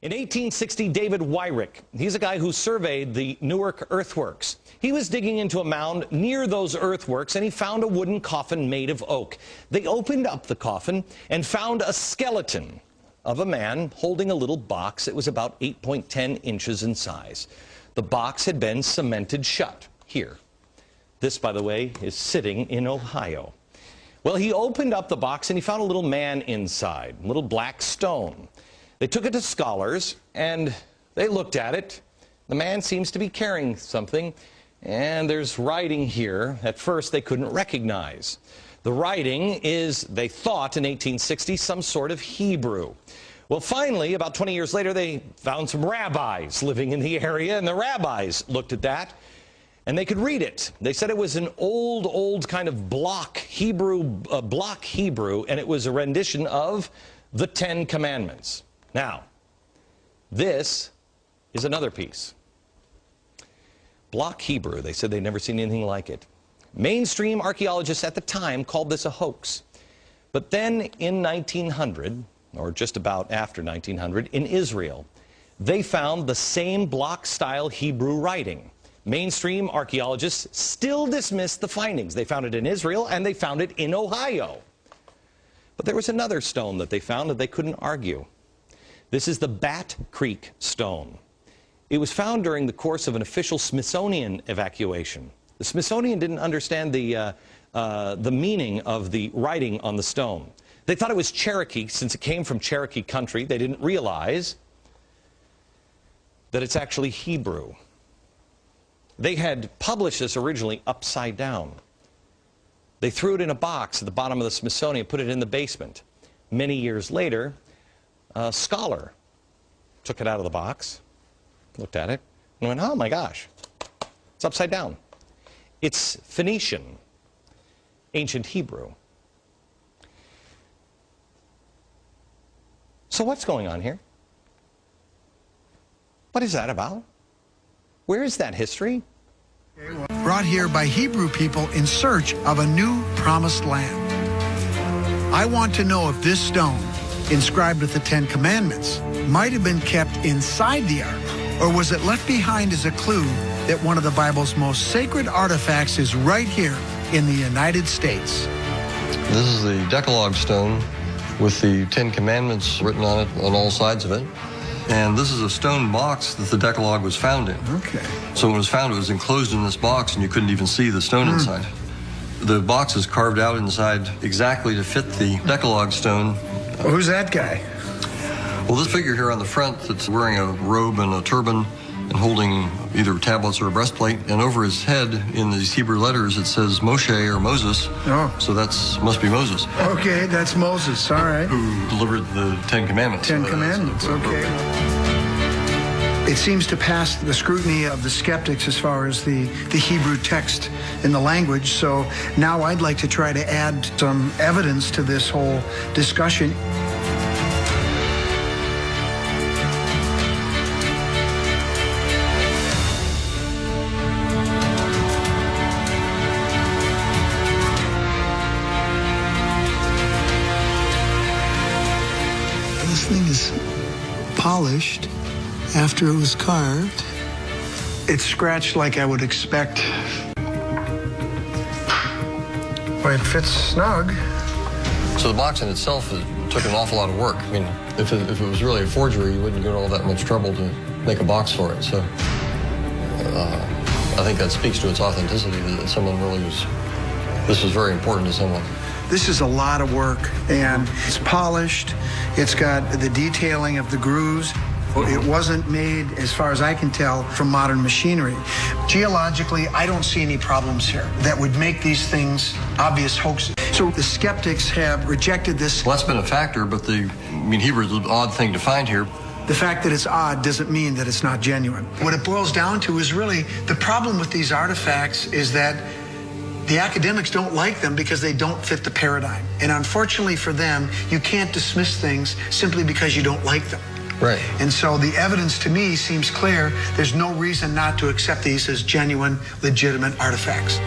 In 1860, David Wyrick, he's a guy who surveyed the Newark earthworks. He was digging into a mound near those earthworks, and he found a wooden coffin made of oak. They opened up the coffin and found a skeleton of a man holding a little box. It was about 8.10 inches in size. The box had been cemented shut here. This, by the way, is sitting in Ohio. Well, he opened up the box and he found a little man inside, a little black stone. They took it to scholars, and they looked at it. The man seems to be carrying something, and there's writing here. At first, they couldn't recognize. The writing is, they thought in 1860, some sort of Hebrew. Well, finally, about 20 years later, they found some rabbis living in the area, and the rabbis looked at that, and they could read it. They said it was an old kind of block Hebrew, and it was a rendition of the Ten Commandments. Now, this is another piece. Block Hebrew. They said they'd never seen anything like it. Mainstream archaeologists at the time called this a hoax. But then in 1900, or just about after 1900, in Israel, they found the same block-style Hebrew writing. Mainstream archaeologists still dismiss the findings. They found it in Israel, and they found it in Ohio. But there was another stone that they found that they couldn't argue. This is the Bat Creek stone. It was found during the course of an official Smithsonian evacuation. The Smithsonian didn't understand the meaning of the writing on the stone. They thought it was Cherokee, since it came from Cherokee country. They didn't realize that it's actually Hebrew. They had published this originally upside down. They threw it in a box at the bottom of the Smithsonian, put it in the basement. Many years later, a scholar took it out of the box, looked at it, and went, oh my gosh, it's upside down. It's Phoenician, ancient Hebrew. So what's going on here? What is that about? Where is that history? Brought here by Hebrew people in search of a new promised land. I want to know if this stone, inscribed with the Ten Commandments, might have been kept inside the ark, or was it left behind as a clue that one of the Bible's most sacred artifacts is right here in the United States? This is the Decalogue stone with the Ten Commandments written on it on all sides of it. And this is a stone box that the Decalogue was found in. Okay. So when it was found, it was enclosed in this box, and you couldn't even see the stone inside. The box is carved out inside exactly to fit the Decalogue stone. Well, who's that guy? Well, this figure here on the front that's wearing a robe and a turban and holding either tablets or a breastplate, and over his head in these Hebrew letters it says Moshe or Moses. Oh. So must be Moses. Okay, that's Moses, all right. Who delivered the Ten Commandments. Ten Commandments, okay. It seems to pass the scrutiny of the skeptics as far as the Hebrew text in the language, so now I'd like to try to add some evidence to this whole discussion. This thing is polished after it was carved. It's scratched like I would expect. Well, it fits snug. So the box in itself took an awful lot of work. I mean, if it was really a forgery, you wouldn't go to all that much trouble to make a box for it. So I think that speaks to its authenticity, that someone really this was very important to someone. This is a lot of work, and it's polished. It's got the detailing of the grooves. It wasn't made, as far as I can tell, from modern machinery. Geologically, I don't see any problems here that would make these things obvious hoaxes. So the skeptics have rejected this. Well, that's been a factor, but Hebrew is an odd thing to find here. The fact that it's odd doesn't mean that it's not genuine. What it boils down to is really the problem with these artifacts is that the academics don't like them because they don't fit the paradigm. And unfortunately for them, you can't dismiss things simply because you don't like them. Right. And so the evidence to me seems clear. There's no reason not to accept these as genuine, legitimate artifacts.